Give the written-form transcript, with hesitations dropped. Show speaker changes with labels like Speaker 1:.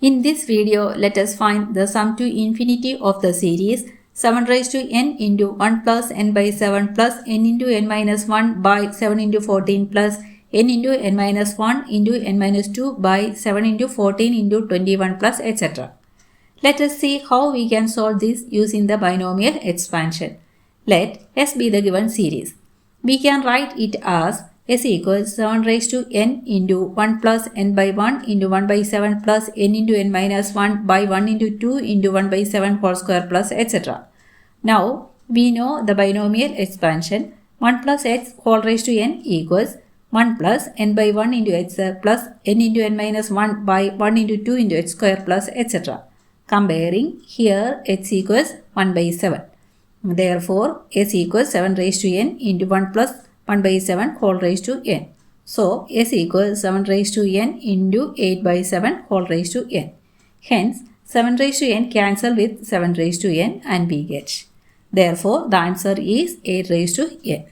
Speaker 1: In this video, let us find the sum to infinity of the series 7 raised to n into 1 plus n by 7 plus n into n minus 1 by 7 into 14 plus n into n minus 1 into n minus 2 by 7 into 14 into 21 plus etc. Let us see how we can solve this using the binomial expansion. Let S be the given series. We can write it as S equals 7 raised to n into 1 plus n by 1 into 1 by 7 plus n into n minus 1 by 1 into 2 into 1 by 7 whole square plus etc. Now, we know the binomial expansion 1 plus x whole raised to n equals 1 plus n by 1 into x plus n into n minus 1 by 1 into 2 into x square plus etc. Comparing, here x equals 1 by 7. Therefore, s equals 7 raised to n into 1 plus 1 by 7 whole raised to n. So, s equals 7 raised to n into 8 by 7 whole raised to n. Hence, 7 raised to n cancel with 7 raised to n and we get. Therefore, the answer is 8 raised to n.